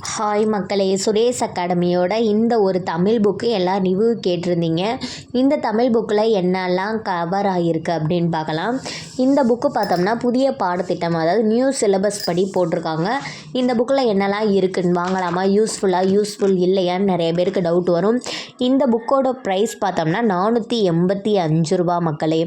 Hi மக்களே, சுரேஷ் அகாடமியோட இந்த ஒரு தமிழ் புக்கு எல்லாம் ரிவ்யூ கேட்டிருந்தீங்க. இந்த தமிழ் புக்கில் என்னெல்லாம் கவர் ஆகியிருக்கு அப்படின்னு பார்க்கலாம். இந்த புக்கு பார்த்தோம்னா புதிய பாடத்திட்டம், அதாவது நியூ சிலபஸ் படி போட்டிருக்காங்க. இந்த புக்கில் என்னெல்லாம் இருக்குன்னு வாங்கலாமா, யூஸ்ஃபுல் இல்லையான்னு நிறைய பேருக்கு டவுட் வரும். இந்த புக்கோட ப்ரைஸ் பார்த்தோம்னா 485 ரூபா மக்களே.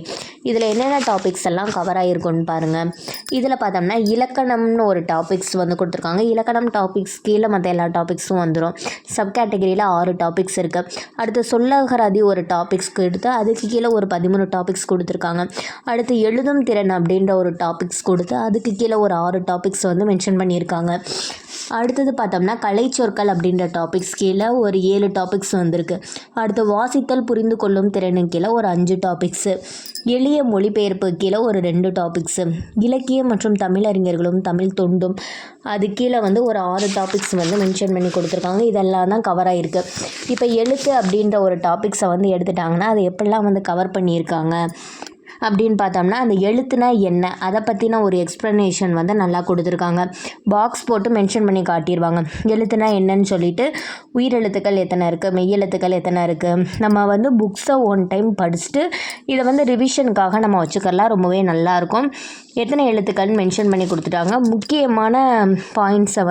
இதில் என்னென்ன டாபிக்ஸ் எல்லாம் கவர் ஆகிருக்குன்னு பாருங்கள். இதில் பார்த்தோம்னா இலக்கணம்னு ஒரு டாபிக்ஸ் கொடுத்துருக்காங்க. இலக்கணம் டாபிக்ஸ் கீழே மற்ற எல்லா டாபிக்ஸும் வந்துடும். சப் கேட்டகரியில் 6 டாபிக்ஸ் இருக்குது. அடுத்து சொல்லகராதி ஒரு டாபிக்ஸ்க்கு எடுத்து அதுக்கு கீழே ஒரு 13 டாபிக்ஸ் கொடுத்துருக்காங்க. அடுத்து எழுதும் திறன் அப்படின்ற ஒரு டாபிக்ஸ் கொடுத்து அதுக்கு கீழே ஒரு 6 டாபிக்ஸ் மென்ஷன் பண்ணியிருக்காங்க. அடுத்தது பார்த்தோம்னா கலைச்சொற்கள் அப்படின்ற டாபிக்ஸ் கீழே ஒரு 7 டாபிக்ஸ் வந்திருக்கு. அடுத்து வாசித்தல் புரிந்து கொள்ளும் திறனுக்கு கீழே ஒரு 5 டாபிக்ஸு, எளிய மொழிபெயர்ப்பு கீழே ஒரு 2 டாபிக்ஸு, இலக்கியம் மற்றும் தமிழறிஞர்களும் தமிழ் தொண்டும் அது கீழே ஒரு 6 டாபிக்ஸ் மென்ஷன் பண்ணி கொடுத்துருக்காங்க. இதெல்லாம் தான் கவர் ஆகிருக்கு. இப்போ எழுத்து அப்படின்ற ஒரு டாபிக்ஸை எடுத்துட்டாங்கன்னா அது எப்படிலாம் கவர் பண்ணியிருக்காங்க அப்படின்னு பார்த்தோம்னா, அந்த எழுத்துனா என்ன அதை பற்றின ஒரு எக்ஸ்ப்ளனேஷன் நல்லா கொடுத்துருக்காங்க. பாக்ஸ் போட்டு மென்ஷன் பண்ணி காட்டிடுவாங்க. எழுத்துனா என்னன்னு சொல்லிட்டு, உயிரெழுத்துக்கள் எத்தனை இருக்குது, மெய்யெழுத்துக்கள் எத்தனை இருக்குது. நம்ம புக்ஸை ஒன் டைம் படிச்சுட்டு இதை ரிவிஷனுக்காக நம்ம வச்சுக்கலாம். ரொம்பவே நல்லாயிருக்கும். எத்தனை எழுத்துக்கள்னு மென்ஷன் பண்ணி கொடுத்துட்டாங்க. முக்கியமான பாயிண்ட்ஸை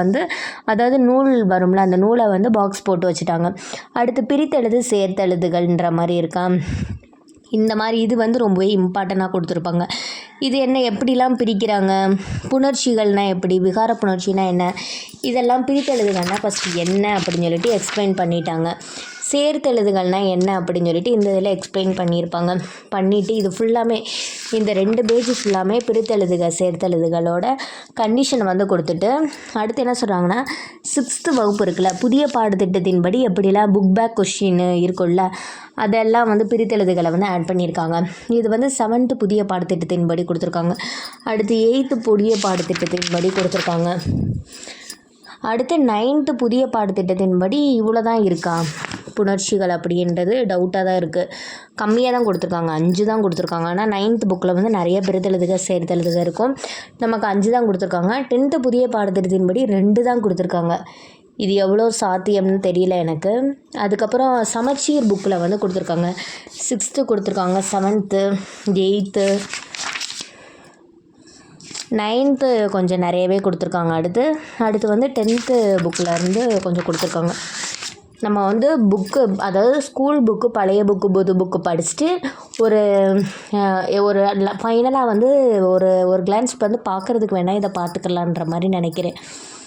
அதாவது நூல் வரும்ல, அந்த நூலை பாக்ஸ் போட்டு வச்சுட்டாங்க. அடுத்து பிரித்தெழுது சேர்த்தெழுதுகள்ன்ற மாதிரி இருக்கா. இந்த மாதிரி இது ரொம்பவே இம்பார்ட்டண்ட்டாக கொடுத்துருப்பாங்க. இது என்ன, எப்படிலாம் பிரிக்கிறாங்க, புணர்ச்சிகள்னால் எப்படி, விகார புணர்ச்சினா என்ன, இதெல்லாம் பிரித்தெழுதுகள்னால் ஃபஸ்ட்டு என்ன அப்படின்னு சொல்லிட்டு எக்ஸ்பிளைன் பண்ணிட்டாங்க. சேர்த்தெழுதுகள்னால் என்ன அப்படின்னு சொல்லிட்டு இந்த இதில் எக்ஸ்பிளைன் பண்ணிவிட்டு இது ஃபுல்லாமே இந்த 2 பேஜ் ஃபுல்லாமே பிரித்தெழுதுக சேர்த்தெழுதுகளோட கண்டிஷனை கொடுத்துட்டு அடுத்து என்ன சொல்கிறாங்கன்னா, 6th வகுப்பு இருக்குல்ல, புதிய பாடத்திட்டத்தின்படி எப்படிலாம் புக் பேக் கொஷின் இருக்குல்ல, அதெல்லாம் பிரித்தெழுதுகளை ஆட் பண்ணியிருக்காங்க. இது 7th புதிய பாடத்திட்டத்தின்படி கொடுத்துருக்காங்க. அடுத்து 8th புதிய பாடத்திட்டத்தின்படி கொடுத்துருக்காங்க. அடுத்து 9th புதிய பாடத்திட்டத்தின்படி இவ்வளோ தான் இருக்கா புணர்ச்சிகள் அப்படின்றது டவுட்டாக தான் இருக்குது. கம்மியாக தான் கொடுத்துருக்காங்க, 5 தான் கொடுத்துருக்காங்க. ஆனால் 9th புக்கில் நிறைய பிரித்தெழுதுக சேர்த்தெழுதுக இருக்கும். நமக்கு 5 தான் கொடுத்துருக்காங்க. 10th புதிய பாடத்திட்டத்தின்படி 2 தான் கொடுத்துருக்காங்க. இது எவ்வளோ சாத்தியம்னு தெரியல எனக்கு. அதுக்கப்புறம் சமச்சீர் புக்கில் கொடுத்துருக்காங்க. 6th கொடுத்துருக்காங்க, 7th, 8th, 9th கொஞ்சம் நிறையவே கொடுத்துருக்காங்க. அடுத்து 10th புக்கில் இருந்து கொஞ்சம் கொடுத்துருக்காங்க. நம்ம புக்கு, அதாவது ஸ்கூல் புக்கு, பழைய புக்கு, புது புக்கு படிச்சுட்டு ஒரு ஃபைனலாக ஒரு கிளான்ஸ் பார்க்குறதுக்கு வேணால் இதை பார்த்துக்கலான்ற மாதிரி நினைக்கிறேன்.